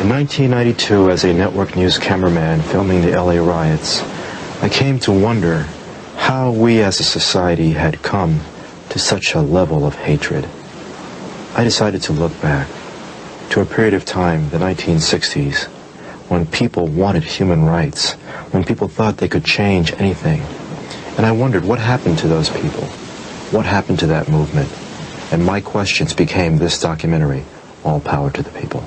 In 1992, as a network news cameraman filming the LA riots, I came to wonder how we as a society had come to such a level of hatred. I decided to look back to a period of time, the 1960s, when people wanted human rights, when people thought they could change anything. And I wondered what happened to those people? What happened to that movement? And my questions became this documentary, All Power to the People.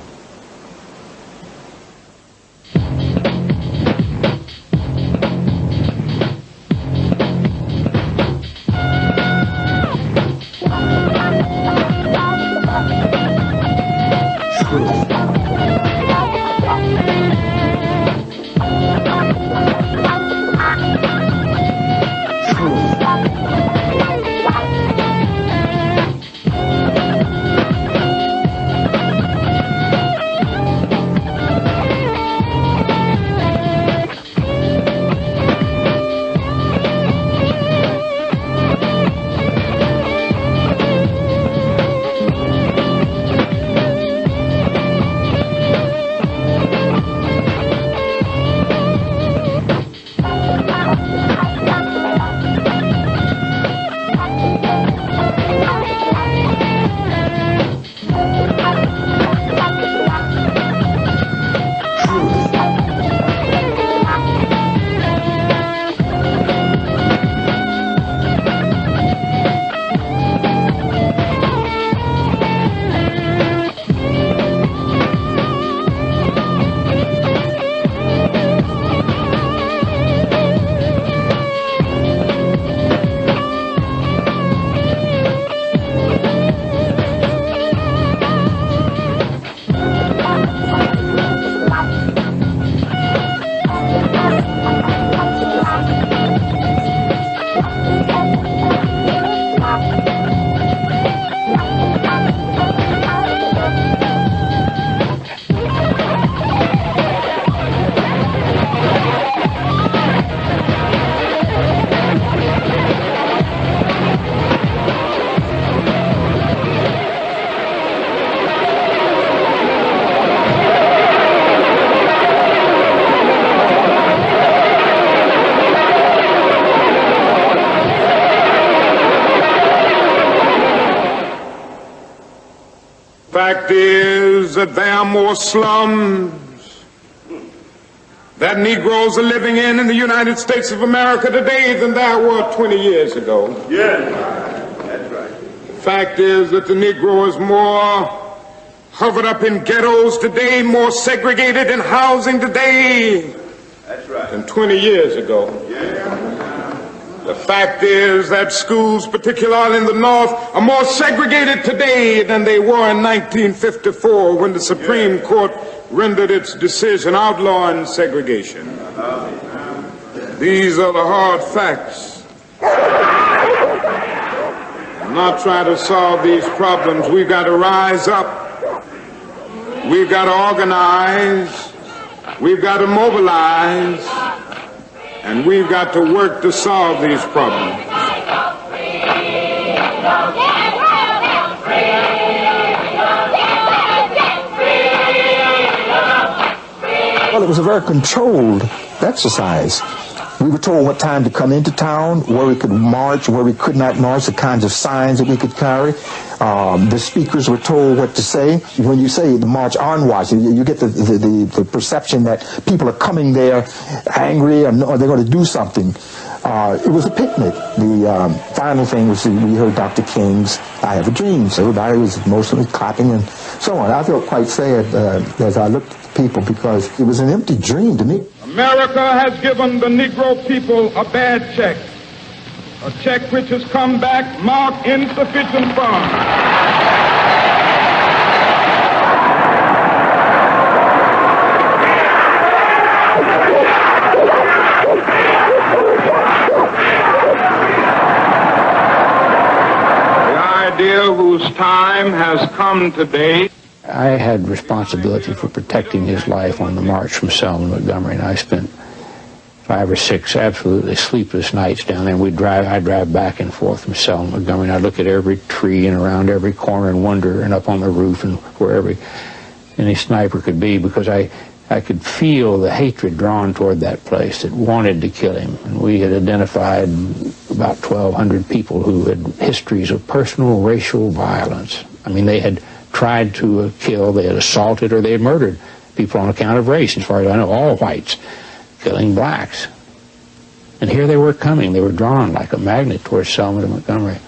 Fact is that there are more slums that Negroes are living in the United States of America today than there were 20 years ago. Yeah, that's right. Fact is that the Negro is more hovered up in ghettos today, more segregated in housing today than 20 years ago. Yeah. The fact is that schools, particularly in the North, are more segregated today than they were in 1954 when the Supreme Court rendered its decision outlawing segregation. These are the hard facts. I'm not trying to solve these problems. We've got to rise up. We've got to organize. We've got to mobilize. And we've got to work to solve these problems. Well, it was a very controlled exercise. We were told what time to come into town, where we could march, where we could not march, the kinds of signs that we could carry. The speakers were told what to say. When you say the march onwards, you get the perception that people are coming there angry or they're going to do something. It was a picnic. The final thing was we heard Dr. King's I Have a Dream. So everybody was emotionally clapping and so on. I felt quite sad as I looked at the people because it was an empty dream to me. America has given the Negro people a bad check. A check which has come back marked insufficient funds. The idea whose time has come today. I had responsibility for protecting his life on the march from Selma to Montgomery, and I spent 5 or 6 absolutely sleepless nights down there. I'd drive back and forth from Selma to Montgomery, and I'd look at every tree and around every corner and wonder, and up on the roof and wherever. any sniper could be, because I could feel the hatred drawn toward that place that wanted to kill him. And we had identified about 1,200 people who had histories of personal racial violence. I mean, they had tried to kill, they had assaulted, or they had murdered people on account of race. As far as I know, all whites killing blacks. And here they were coming. They were drawn like a magnet towards Selma to Montgomery.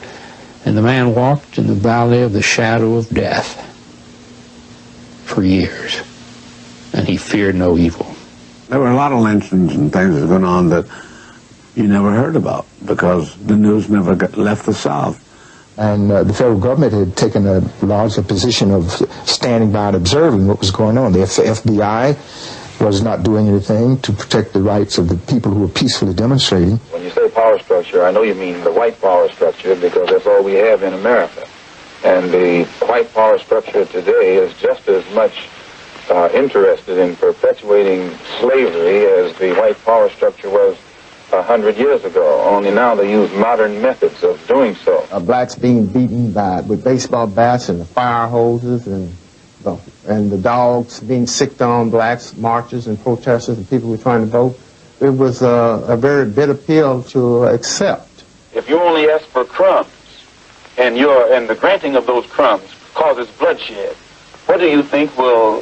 And the man walked in the valley of the shadow of death for years. And he feared no evil. There were a lot of lynchings and things that were going on that you never heard about because the news never left the South. And the federal government had taken a larger position of standing by and observing what was going on. The FBI was not doing anything to protect the rights of the people who were peacefully demonstrating. When you say power structure, I know you mean the white power structure, because that's all we have in America. And the white power structure today is just as much interested in perpetuating slavery as the white power structure was 100 years ago. Only now they use modern methods of doing so. Blacks being beaten with baseball bats and the fire hoses, and the dogs being sicked on blacks, marchers and protesters and people who were trying to vote. It was a very bitter pill to accept. If you only ask for crumbs, and the granting of those crumbs causes bloodshed, what do you think will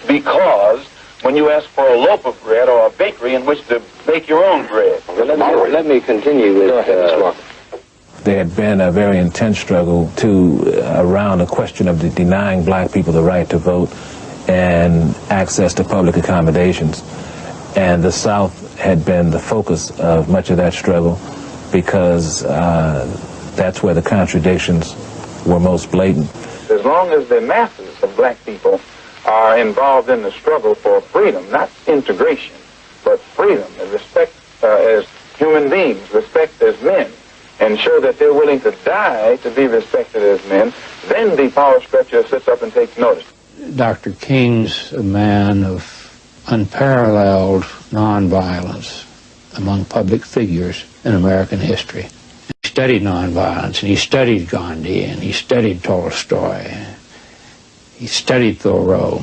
be caused when you ask for a loaf of bread or a bakery in which to bake your own bread? Let me continue with... There had been a very intense struggle around the question of denying black people the right to vote and access to public accommodations. And the South had been the focus of much of that struggle because that's where the contradictions were most blatant. As long as the masses of black people are involved in the struggle for freedom, not integration, but freedom and respect as human beings, respect as men, and show that they're willing to die to be respected as men, then the power structure sits up and takes notice. Dr. King's a man of unparalleled nonviolence among public figures in American history. He studied nonviolence, and he studied Gandhi, and he studied Tolstoy, he studied Thoreau,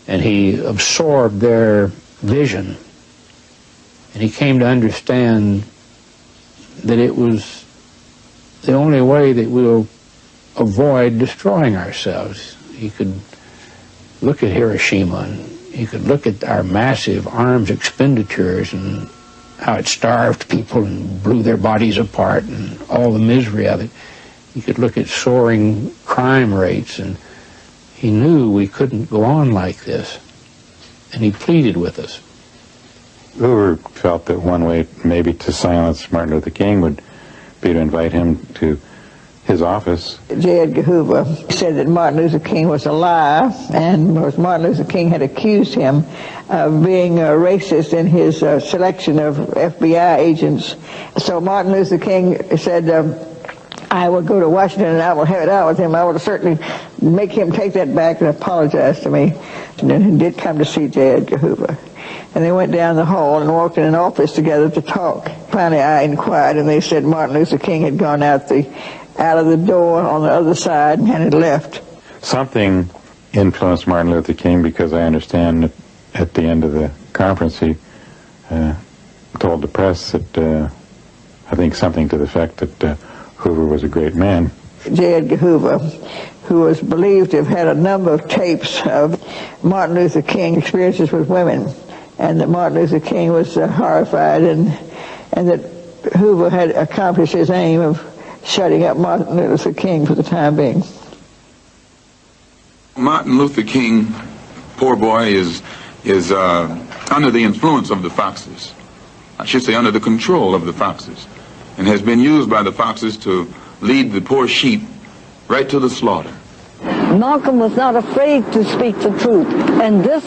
and he absorbed their vision, and he came to understand that it was the only way that we'll avoid destroying ourselves. He could look at Hiroshima, and he could look at our massive arms expenditures and how it starved people and blew their bodies apart and all the misery of it. He could look at soaring crime rates, and he knew we couldn't go on like this, and he pleaded with us. Hoover felt that one way maybe to silence Martin Luther King would be to invite him to his office. J. Edgar Hoover said that Martin Luther King was a liar, and Martin Luther King had accused him of being racist in his selection of FBI agents. So Martin Luther King said, I will go to Washington and I will have it out with him. I will certainly make him take that back and apologize to me. And then he did come to see J. Edgar Hoover. And they went down the hall and walked in an office together to talk. Finally, I inquired, and they said Martin Luther King had gone out of the door on the other side and had left. Something influenced Martin Luther King, because I understand that at the end of the conference he told the press that I think something to the effect that Hoover was a great man. J. Edgar Hoover, who was believed to have had a number of tapes of Martin Luther King experiences with women, and that Martin Luther King was horrified, and that Hoover had accomplished his aim of shutting up Martin Luther King for the time being. Martin Luther King, poor boy, is under the influence of the foxes. I should say under the control of the foxes, and has been used by the foxes to lead the poor sheep right to the slaughter. Malcolm was not afraid to speak the truth, and this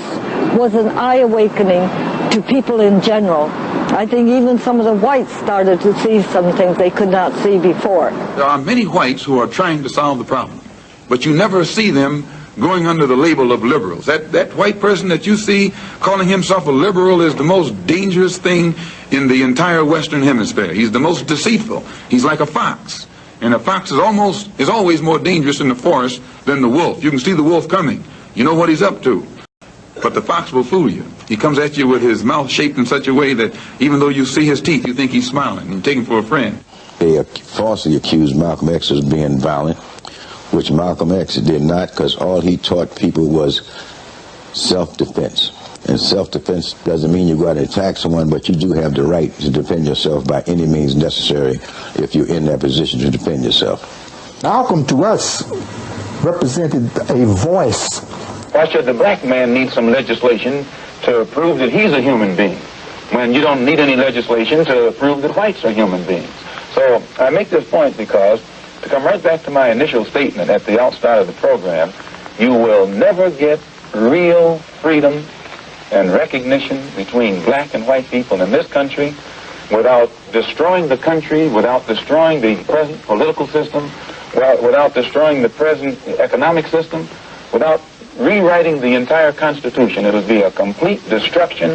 was an eye-awakening to people in general. I think even some of the whites started to see some things they could not see before. There are many whites who are trying to solve the problem, but you never see them going under the label of liberals. That white person that you see calling himself a liberal is the most dangerous thing in the entire Western Hemisphere. He's the most deceitful. He's like a fox. And a fox is always more dangerous in the forest than the wolf. You can see the wolf coming, You know what he's up to. But the fox will fool you. He comes at you with his mouth shaped in such a way that even though you see his teeth, you think he's smiling, and you take him for a friend. They falsely accused Malcolm X of being violent, which Malcolm X did not, because all he taught people was self-defense. And self-defense doesn't mean you go out and attack someone, but you do have the right to defend yourself by any means necessary if you're in that position to defend yourself. Malcolm, to us, represented a voice. Why should the black man need some legislation to prove that he's a human being, when you don't need any legislation to prove that whites are human beings? So I make this point because, to come right back to my initial statement at the outstart of the program, you will never get real freedom and recognition between black and white people in this country without destroying the country, without destroying the present political system, without destroying the present economic system, without rewriting the entire Constitution. It would be a complete destruction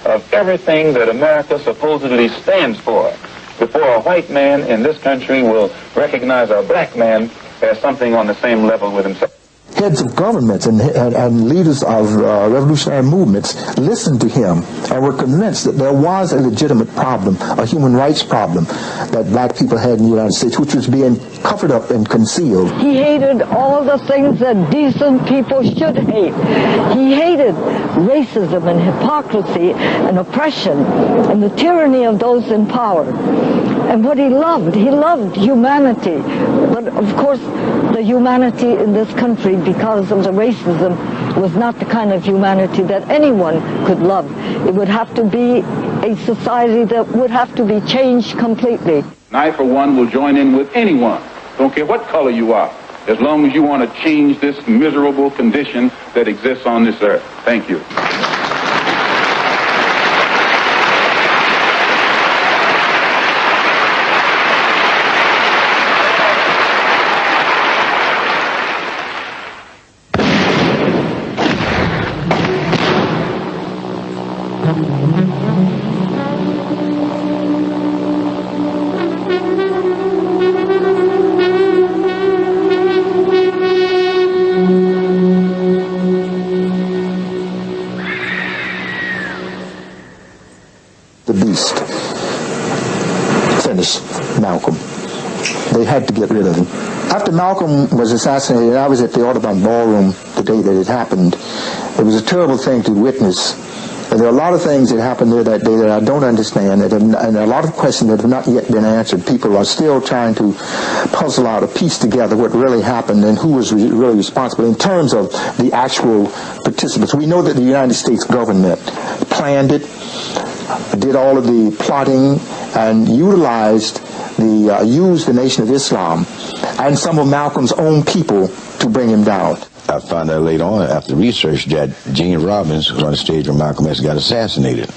of everything that America supposedly stands for before a white man in this country will recognize a black man as something on the same level with himself. Heads of governments and leaders of revolutionary movements listened to him and were convinced that there was a legitimate problem, a human rights problem that black people had in the United States, which was being covered up and concealed. He hated all the things that decent people should hate. He hated racism and hypocrisy and oppression and the tyranny of those in power. And what he loved humanity. But of course, the humanity in this country, because of the racism, was not the kind of humanity that anyone could love. It would have to be a society that would have to be changed completely. And I, for one, will join in with anyone, don't care what color you are, as long as you want to change this miserable condition that exists on this earth. Thank you. Malcolm. They had to get rid of him. After Malcolm was assassinated, I was at the Audubon Ballroom the day that it happened. It was a terrible thing to witness. And there are a lot of things that happened there that day that I don't understand, and a lot of questions that have not yet been answered. People are still trying to puzzle out or piece together what really happened and who was really responsible in terms of the actual participants. We know that the United States government planned it, did all of the plotting, and used the Nation of Islam and some of Malcolm's own people to bring him down. I found out later on, after research, that Gene Robbins was on the stage when Malcolm X got assassinated.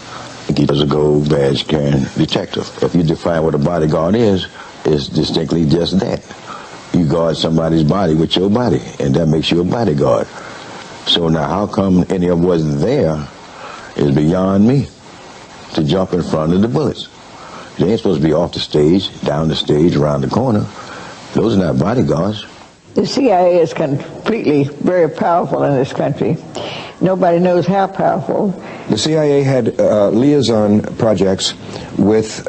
He was a gold badge carrying detective. If you define what a bodyguard is, it's distinctly just that. You guard somebody's body with your body, and that makes you a bodyguard. So now how come any of what's there is beyond me to jump in front of the bullets? They ain't supposed to be off the stage, down the stage, around the corner. Those are not bodyguards. The CIA is completely very powerful in this country. Nobody knows how powerful. The CIA had liaison projects with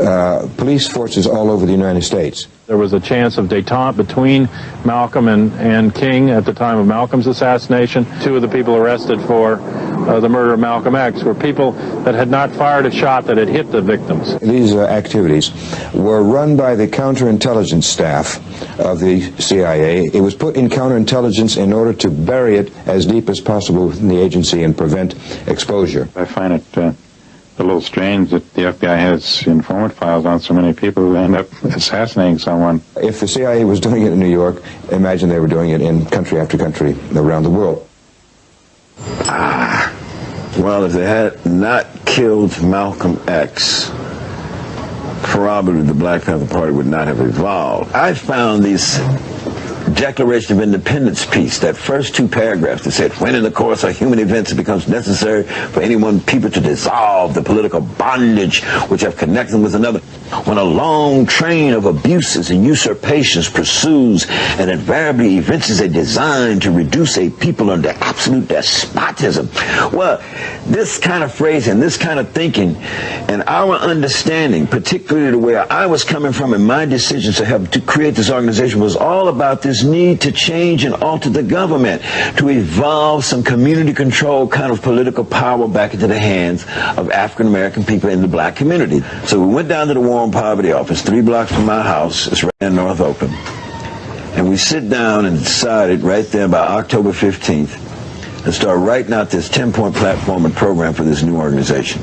police forces all over the United States. There was a chance of détente between Malcolm and King at the time of Malcolm's assassination. Two of the people arrested for the murder of Malcolm X were people that had not fired a shot that had hit the victims. These activities were run by the counterintelligence staff of the CIA. It was put in counterintelligence in order to bury it as deep as possible within the agency and prevent exposure. I find it a little strange that the FBI has informant files on so many people who end up assassinating someone. If the CIA was doing it in New York, imagine they were doing it in country after country around the world. Well, if they had not killed Malcolm X, probably the Black Panther Party would not have evolved. I found these Declaration of Independence piece, that first two paragraphs that said, when in the course of human events it becomes necessary for any one people to dissolve the political bondage which have connected them with another, when a long train of abuses and usurpations pursues and invariably evinces a design to reduce a people under absolute despotism. Well, this kind of phrasing, this kind of thinking, and our understanding, particularly the way I was coming from in my decisions to help to create this organization, was all about this need to change and alter the government, to evolve some community control kind of political power back into the hands of African American people in the black community. So we went down to the War on Poverty office, 3 blocks from my house. It's right in North Oakland. And we sit down and decided right there by October 15th to start writing out this 10-point platform and program for this new organization.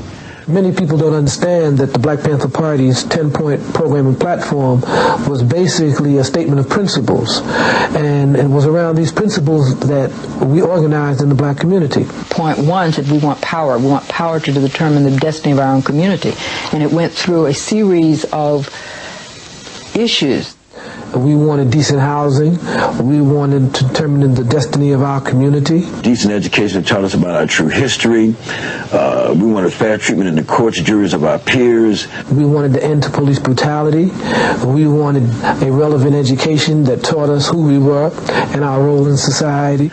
Many people don't understand that the Black Panther Party's 10-point program and platform was basically a statement of principles, and it was around these principles that we organized in the black community. Point 1 said we want power. We want power to determine the destiny of our own community, and it went through a series of issues. We wanted decent housing. We wanted to determine the destiny of our community. Decent education that taught us about our true history. We wanted fair treatment in the courts, juries of our peers. We wanted to end to police brutality. We wanted a relevant education that taught us who we were and our role in society.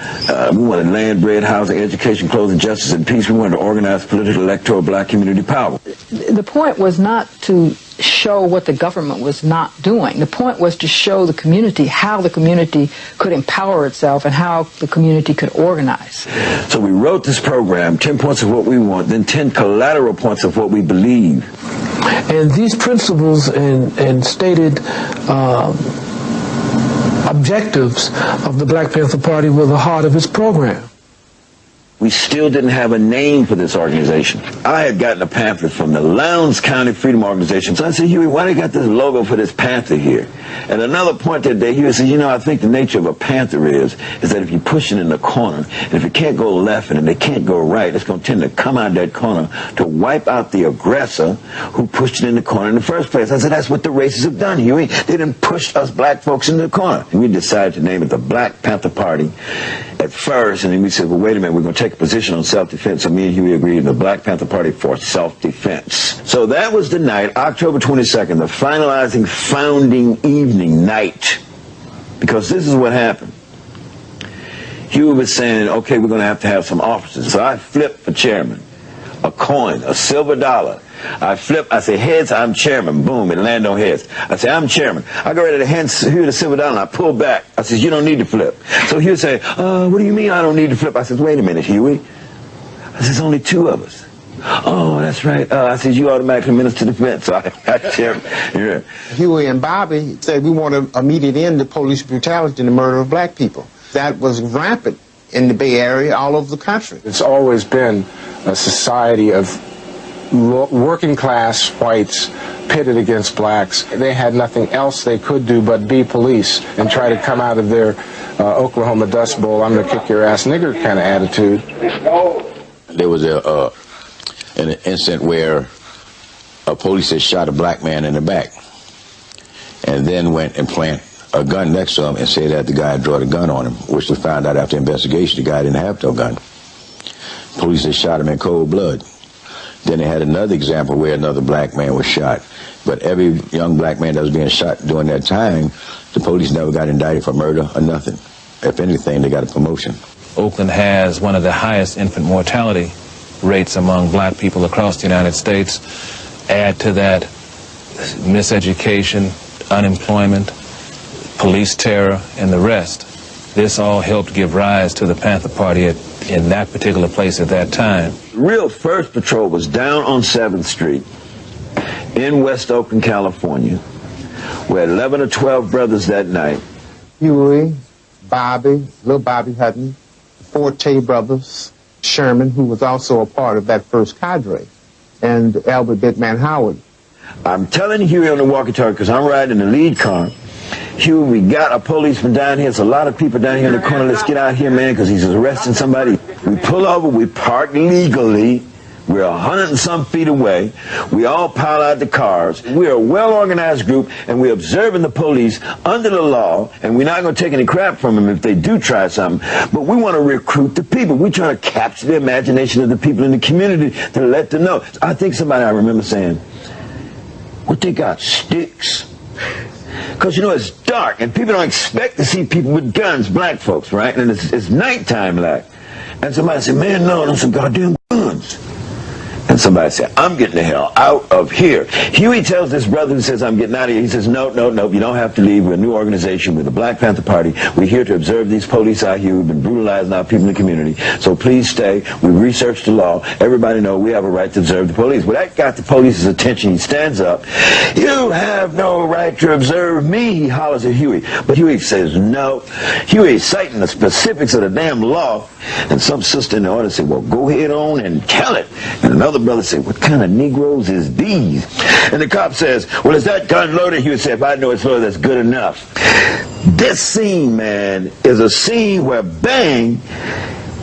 We wanted land, bread, housing, education, clothing, justice, and peace. We wanted to organize political, electoral, black community power. The point was not to show what the government was not doing. The point was to show the community how the community could empower itself and how the community could organize. So we wrote this program, 10 points of what we want, then 10 collateral points of what we believe. And these principles and stated objectives of the Black Panther Party were the heart of its program. We still didn't have a name for this organization. I had gotten a pamphlet from the Lowndes County Freedom Organization. So I said, Huey, why they got this logo for this panther here? And another point that day, Huey said, you know, I think the nature of a panther is that if you push it in the corner, and if it can't go left and it can't go right, it's going to tend to come out that corner to wipe out the aggressor who pushed it in the corner in the first place. I said, that's what the racists have done, Huey. They didn't push us black folks into the corner. And we decided to name it the Black Panther Party at first, and then we said, well, wait a minute, we're going to take a position on self-defense. So me and Huey agreed in the Black Panther Party for self-defense. So that was the night, October 22nd, the finalizing founding evening night. Because this is what happened. Huey was saying, okay, we're going to have some officers. So I flipped for chairman. A coin, a silver dollar. I flip, I say heads, I'm chairman. Boom, it landed on heads. I say, I'm chairman. I go ready to hand Huey the silver dollar and I pull back. I says, you don't need to flip. So Huey say, what do you mean I don't need to flip? I says, wait a minute, Huey. I says, only 2 of us. Oh, that's right. I says, you automatically minister defense. So I got chairman. Yeah. Huey and Bobby said we want an immediate end to police brutality and the murder of black people. That was rampant in the Bay Area, all over the country. It's always been a society of working class whites pitted against blacks. They had nothing else they could do but be police and try to come out of their Oklahoma Dust Bowl, I'm gonna kick your ass nigger kind of attitude. There was an incident where a police had shot a black man in the back and then went and planted a gun next to him and said that the guy had drawn a gun on him, which we found out after investigation the guy didn't have no gun. Police had shot him in cold blood. Then they had another example where another black man was shot. But every young black man that was being shot during that time, the police never got indicted for murder or nothing. If anything, they got a promotion. Oakland has one of the highest infant mortality rates among black people across the United States. Add to that miseducation, unemployment, police terror, and the rest. This all helped give rise to the Panther Party in that particular place at that time. The real first patrol was down on 7th Street in West Oakland, California. We had 11 or 12 brothers that night. Huey, Bobby, little Bobby Hutton, the Forte brothers, Sherman, who was also a part of that first cadre, and Albert Bitman Howard. I'm telling Huey on the walkie-talkie because I'm riding in the lead car. Huey, we got a policeman down here. It's a lot of people down here in the corner. Let's get out here, man, because he's arresting somebody. We pull over. We park legally. We're 100 and some feet away. We all pile out the cars. We're a well-organized group, and we're observing the police under the law, and we're not going to take any crap from them if they do try something. But we want to recruit the people. We're trying to capture the imagination of the people in the community to let them know. I think somebody I remember saying, what they got, sticks? Because, you know, it's dark, and people don't expect to see people with guns, black folks, right? And it's nighttime, like. And somebody said, man, no, there's some goddamn guns. And somebody said, I'm getting the hell out of here. Huey tells this brother who says, I'm getting out of here. He says, no, you don't have to leave. We're a new organization. We're the Black Panther Party. We're here to observe these police out here who've been brutalizing our people in the community. So please stay. We researched the law. Everybody know we have a right to observe the police. Well, that got the police's attention. He stands up. You have no right to observe me, he hollers at Huey. But Huey says, no. Huey is citing the specifics of the damn law. And some sister in the audience said, well, go ahead on and tell it. And another brother said, what kind of Negroes is these? And the cop says, well, is that gun loaded? He would say, if I know it's loaded, that's good enough. This scene, man, is a scene where, bang,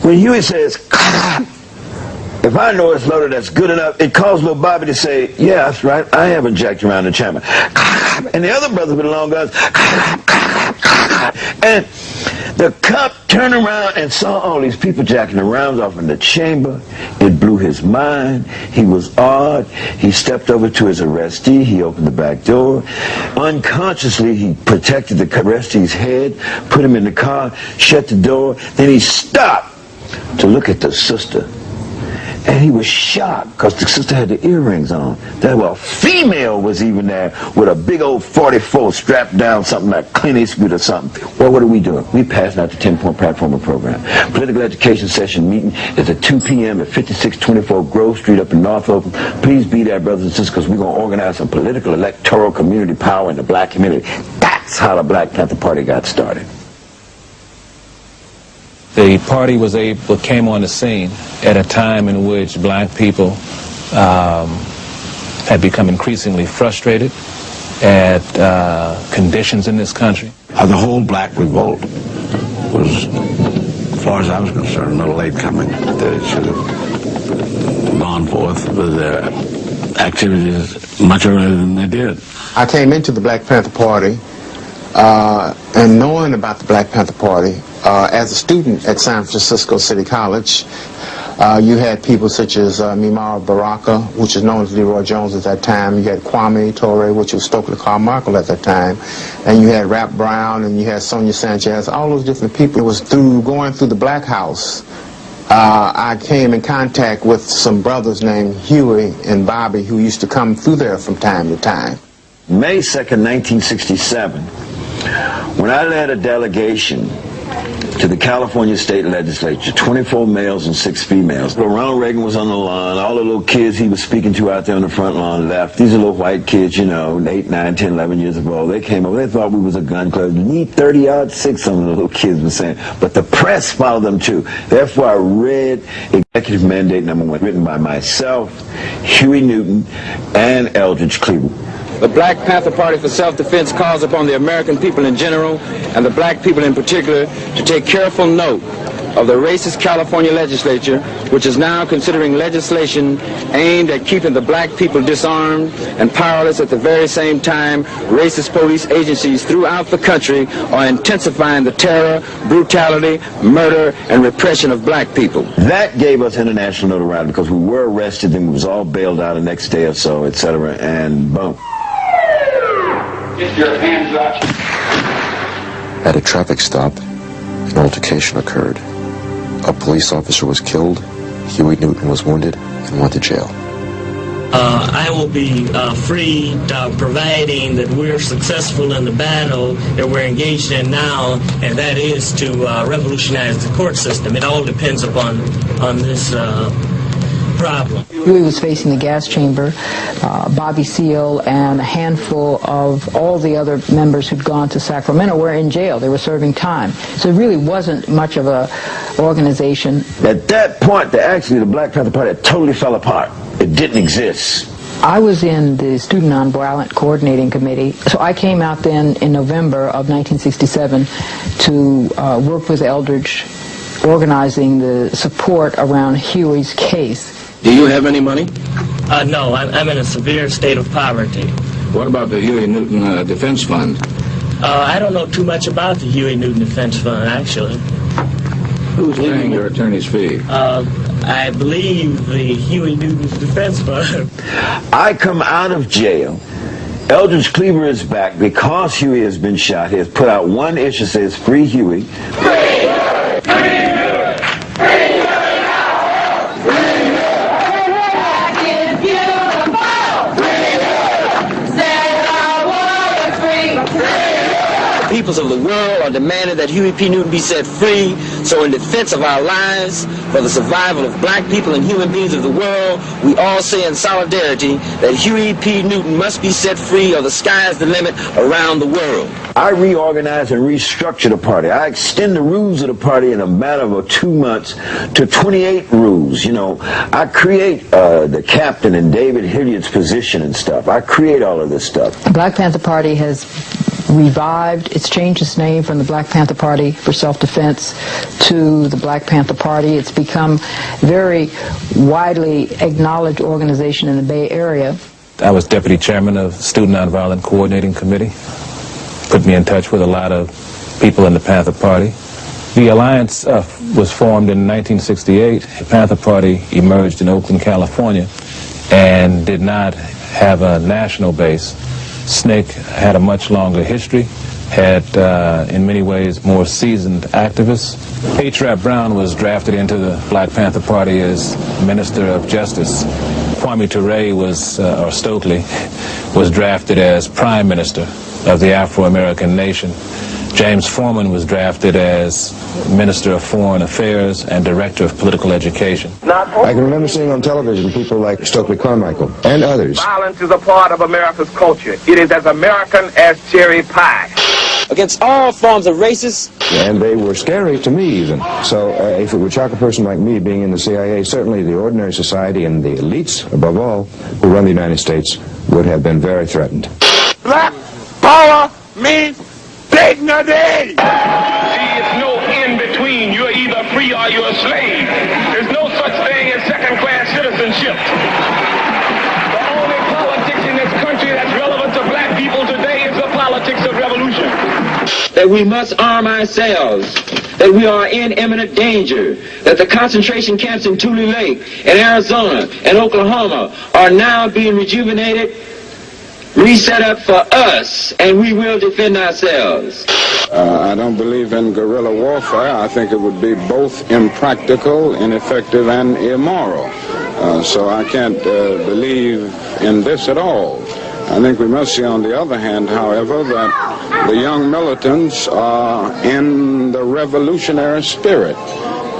when Huey says, if I know it's loaded, that's good enough, it caused little Bobby to say, yeah, that's right, I haven't jacked around the chamber. And the other brothers with the long guns, and the cop turned around and saw all these people jacking the rounds off in the chamber. It blew his mind. He was awed. He stepped over to his arrestee. He opened the back door. Unconsciously, he protected the arrestee's head, put him in the car, shut the door. Then he stopped to look at the sister. And he was shocked because the sister had the earrings on. That well, female was even there with a big old 44 strapped down, something like Clint Eastwood or something. Well, what are we doing? We passing out the 10-point platform program. Political education session meeting is at 2 p.m. at 5624 Grove Street up in North Oakland. Please be there, brothers and sisters, because we're going to organize some political, electoral community power in the black community. That's how the Black Panther Party got started. The party came on the scene at a time in which black people had become increasingly frustrated at conditions in this country. The whole black revolt was, as far as I was concerned, a little late coming. They should have gone forth with their activities much earlier than they did. I came into the Black Panther Party and knowing about the Black Panther Party, as a student at San Francisco City College, you had people such as Mimara Baraka, which is known as Leroy Jones at that time. You had Kwame Ture, which was Stokely Carmichael at that time. And you had Rap Brown, and you had Sonia Sanchez, all those different people. It was through going through the Black House, I came in contact with some brothers named Huey and Bobby who used to come through there from time to time. May 2nd, 1967, when I led a delegation to the California State Legislature, 24 males and 6 females. Ronald Reagan was on the lawn. All the little kids he was speaking to out there on the front lawn left. These are little white kids, you know, 8, 9, 10, 11 years old. They came over. They thought we was a gun club. You need 30-odd 6, some of the little kids were saying. But the press followed them, too. Therefore, I read Executive Mandate No. 1, written by myself, Huey Newton, and Eldridge Cleveland. The Black Panther Party for Self-Defense calls upon the American people in general and the black people in particular to take careful note of the racist California legislature, which is now considering legislation aimed at keeping the black people disarmed and powerless. At the very same time, racist police agencies throughout the country are intensifying the terror, brutality, murder, and repression of black people. That gave us international notoriety because we were arrested and we was all bailed out the next day or so, etc., and boom. Get your hands up. At a traffic stop, an altercation occurred. A police officer was killed, Huey Newton was wounded, and went to jail. I will be free, providing that we're successful in the battle that we're engaged in now, and that is to revolutionize the court system. It all depends upon this problem. Huey was facing the gas chamber. Bobby Seale and a handful of all the other members who'd gone to Sacramento were in jail. They were serving time. So it really wasn't much of a organization. At that point, the Black Panther Party totally fell apart. It didn't exist. I was in the Student Nonviolent Coordinating Committee, so I came out then in November of 1967 to work with Eldridge, organizing the support around Huey's case. Do you have any money? No, I'm in a severe state of poverty. What about the Huey Newton Defense Fund? I don't know too much about the Huey Newton Defense Fund, actually. Who's paying your attorney's fee? I believe the Huey Newton Defense Fund. I come out of jail. Eldridge Cleaver is back because Huey has been shot. He has put out one issue that says, "Free Huey." Peoples of the world are demanding that Huey P. Newton be set free. So in defense of our lives, for the survival of black people and human beings of the world, we all say in solidarity that Huey P. Newton must be set free or the sky is the limit around the world. I reorganize and restructure the party. I extend the rules of the party in a matter of 2 months to 28 rules. You know, I create the captain and David Hilliard's position and stuff. I create all of this stuff. The Black Panther Party has revived. It's changed its name from the Black Panther Party for Self-Defense to the Black Panther Party. It's become a very widely acknowledged organization in the Bay Area. I was deputy chairman of the Student Nonviolent Coordinating Committee. Put me in touch with a lot of people in the Panther Party. The alliance was formed in 1968. The Panther Party emerged in Oakland, California, and did not have a national base. SNCC had a much longer history, had in many ways more seasoned activists. H. Rap Brown was drafted into the Black Panther Party as Minister of Justice. Kwame Ture was, or Stokely, was drafted as Prime Minister of the Afro-American nation. James Foreman was drafted as Minister of Foreign Affairs and Director of Political Education. I can remember seeing on television people like Stokely Carmichael and others. Violence is a part of America's culture. It is as American as cherry pie. Against all forms of racism. And they were scary to me even. So if it would shock a person like me being in the CIA, certainly the ordinary society and the elites, above all, who run the United States, would have been very threatened. Black power means dignity! See, it's no in-between. You're either free or you're a slave. There's no such thing as second-class citizenship. The only politics in this country that's relevant to black people today is the politics of revolution. That we must arm ourselves, that we are in imminent danger, that the concentration camps in Tule Lake, in Arizona, and Oklahoma are now being rejuvenated, reset up for us, and we will defend ourselves. I don't believe in guerrilla warfare. I think it would be both impractical, ineffective, and immoral. So I can't believe in this at all. I think we must see, on the other hand, however, that the young militants are in the revolutionary spirit.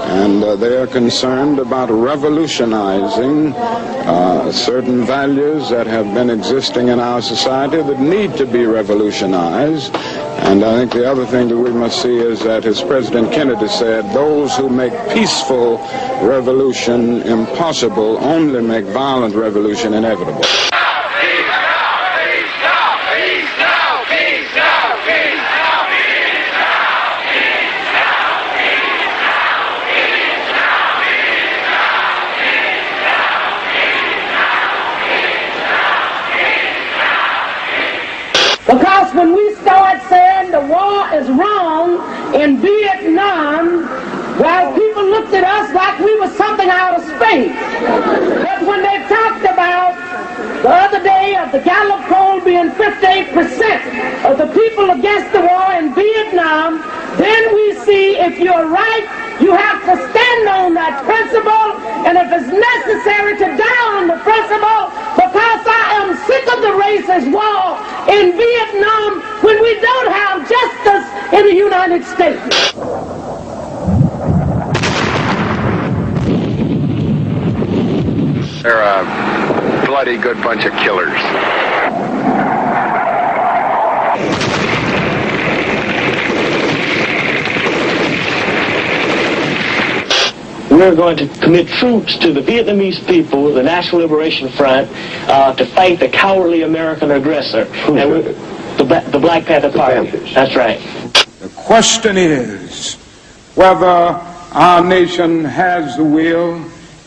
And they are concerned about revolutionizing certain values that have been existing in our society that need to be revolutionized. And I think the other thing that we must see is that, as President Kennedy said, those who make peaceful revolution impossible only make violent revolution inevitable. Because when we start saying the war is wrong in Vietnam, well, people looked at us like we were something out of space. But when they talked about the other day of the Gallup poll being 58% of the people against the war in Vietnam, then we see if you're right, you have to stand on that principle, and if it's necessary to die on the principle, because I am sick of the racist war in Vietnam when we don't have justice in the United States. They're a bloody good bunch of killers. We're going to commit troops to the Vietnamese people, the National Liberation Front, to fight the cowardly American aggressor. And the Black Panther Party. That's right. The question is whether our nation has the will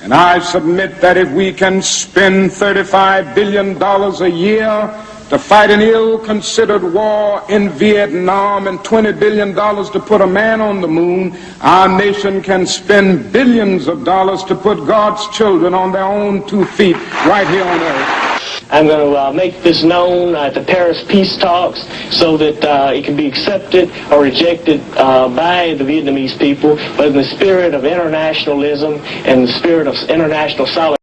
And I submit that if we can spend $35 billion a year to fight an ill-considered war in Vietnam and $20 billion to put a man on the moon, our nation can spend billions of dollars to put God's children on their own 2 feet right here on earth. I'm going to make this known at the Paris peace talks so that it can be accepted or rejected by the Vietnamese people, but in the spirit of internationalism and the spirit of international solidarity.